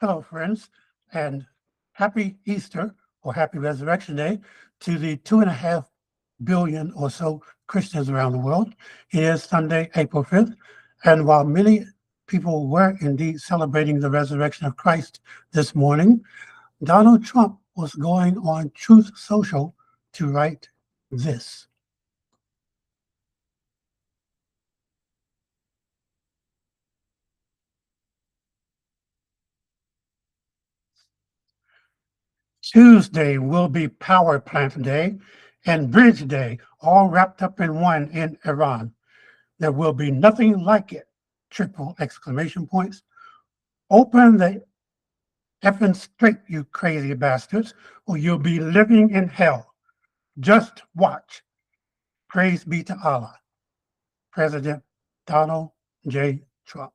Hello, friends, and happy Easter or happy Resurrection Day to the 2.5 billion or so Christians around the world. It is Sunday, April 5th, and while many people were indeed celebrating the resurrection of Christ this morning, Donald Trump was going on Truth Social to write this. Tuesday will be Power Plant Day and Bridge Day, all wrapped up in one in Iran. There will be nothing like it. Triple exclamation points. Open the effing straight, you crazy bastards, or you'll be living in hell. Just watch. Praise be to Allah. President Donald J. Trump.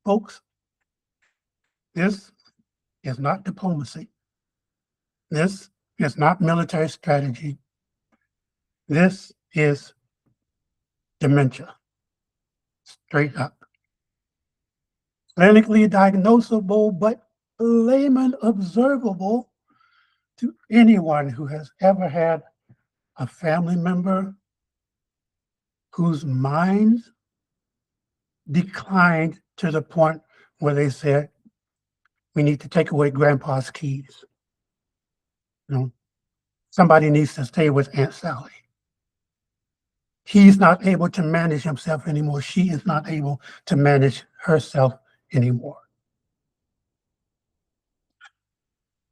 Folks, this is not diplomacy. This is not military strategy. This is dementia. Straight up. Clinically diagnosable, but layman observable to anyone who has ever had a family member whose mind declined to the point where they said, we need to take away grandpa's keys. You know, somebody needs to stay with Aunt Sally. He's not able to manage himself anymore. She is not able to manage herself anymore.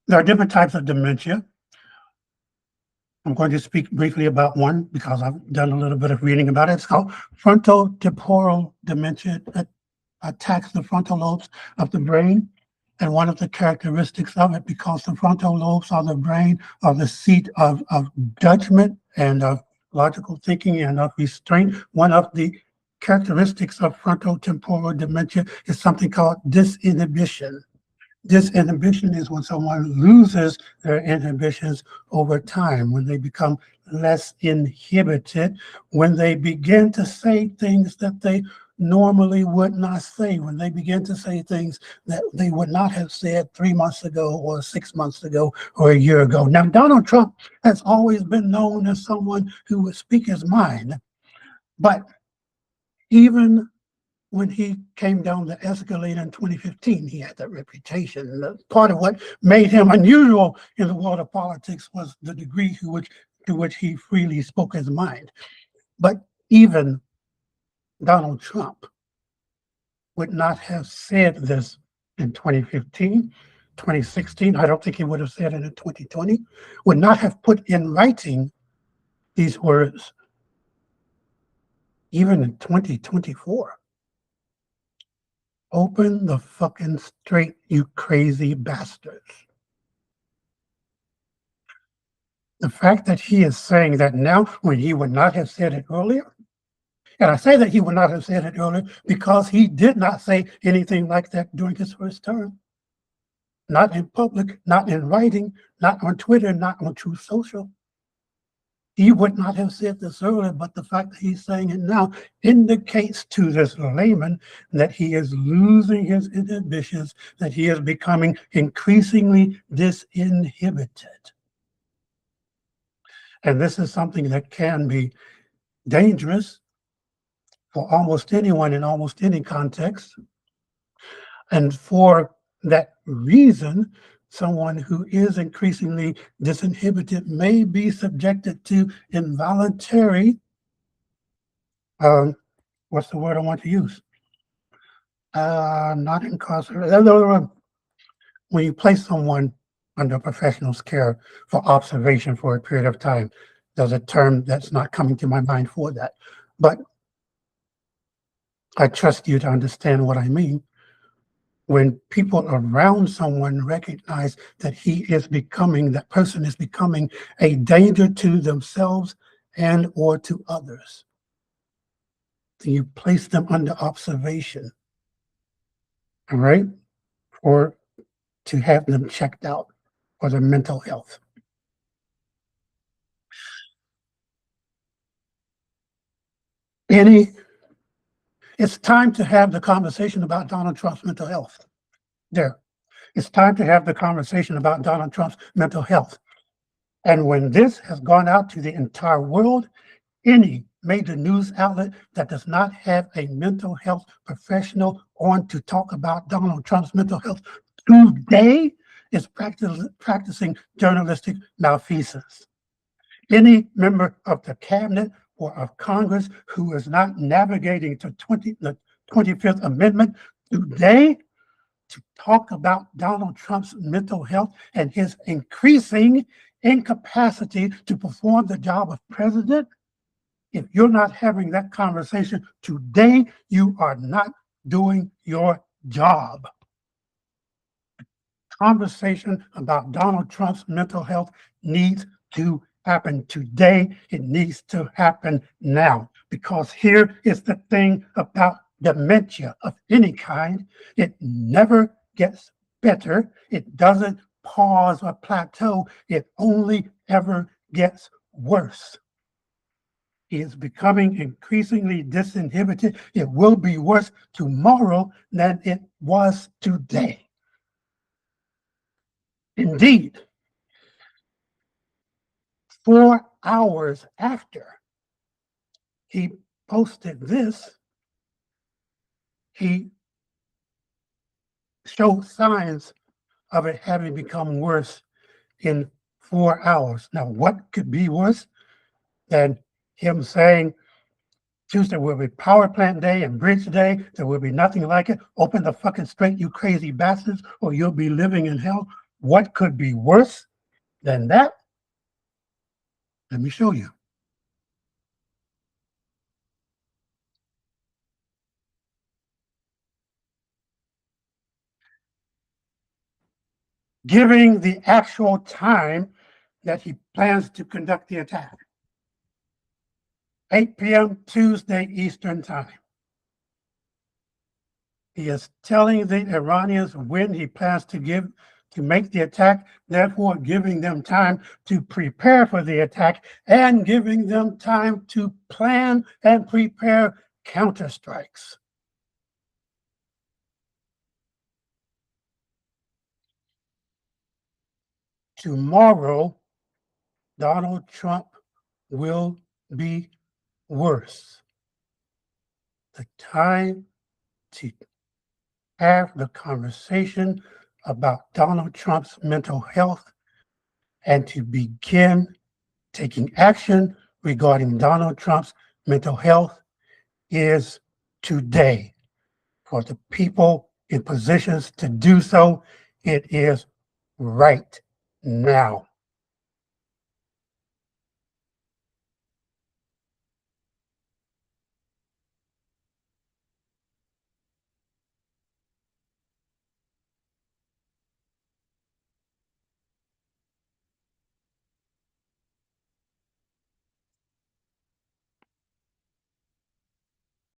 There are different types of dementia. I'm going to speak briefly about one because I've done a little bit of reading about it. It's called frontotemporal dementia. It attacks the frontal lobes of the brain. And one of the characteristics of it, because the frontal lobes of the brain are the seat of judgment and of logical thinking and of restraint, one of the characteristics of frontotemporal dementia is something called disinhibition. Disinhibition is when someone loses their inhibitions over time, when they become less inhibited, when they begin to say things that they normally would not say, when they begin to say things that they would not have said 3 months ago or 6 months ago or a year ago. Now, Donald Trump has always been known as someone who would speak his mind, but even when he came down the escalator in 2015, he had that reputation. And part of what made him unusual in the world of politics was the degree to which he freely spoke his mind. But even Donald Trump would not have said this in 2015, 2016. I don't think he would have said it in 2020, would not have put in writing these words even in 2024. Open the fucking straight, you crazy bastards. The fact that he is saying that now when he would not have said it earlier, and I say that he would not have said it earlier because he did not say anything like that during his first term. Not in public, not in writing, not on Twitter, not on Truth Social. He would not have said this earlier, but the fact that he's saying it now indicates to this layman that he is losing his inhibitions, that he is becoming increasingly disinhibited. And this is something that can be dangerous for almost anyone in almost any context. And for that reason, someone who is increasingly disinhibited may be subjected to involuntary, what's the word I want to use? Not incarceration. When you place someone under professional's care for observation for a period of time, there's a term that's not coming to my mind for that. But I trust you to understand what I mean. When people around someone recognize that that person is becoming a danger to themselves and or to others, then you place them under observation, all right? Or to have them checked out for their mental health. Any It's time to have the conversation about Donald Trump's mental health. There. It's time to have the conversation about Donald Trump's mental health. And when this has gone out to the entire world, any major news outlet that does not have a mental health professional on to talk about Donald Trump's mental health today is practicing journalistic malfeasance. Any member of the cabinet or of Congress who is not navigating to the 25th Amendment today to talk about Donald Trump's mental health and his increasing incapacity to perform the job of president, if you're not having that conversation today, you are not doing your job. Conversation about Donald Trump's mental health needs to happen today. It needs to happen now, because here is the thing about dementia of any kind. It never gets better. It doesn't pause or plateau. It only ever gets worse. He is becoming increasingly disinhibited. It will be worse tomorrow than it was today. Indeed, 4 hours after he posted this, he showed signs of it having become worse in 4 hours. Now, what could be worse than him saying, Tuesday will be power plant day and bridge day. There will be nothing like it. Open the fucking strait, you crazy bastards, or you'll be living in hell. What could be worse than that? Let me show you. Giving the actual time that he plans to conduct the attack. 8 p.m. Tuesday Eastern Time. He is telling the Iranians when he plans to make the attack, therefore giving them time to prepare for the attack and giving them time to plan and prepare counterstrikes. Tomorrow, Donald Trump will be worse. The time to have the conversation about Donald Trump's mental health and to begin taking action regarding Donald Trump's mental health is today. For the people in positions to do so, it is right now.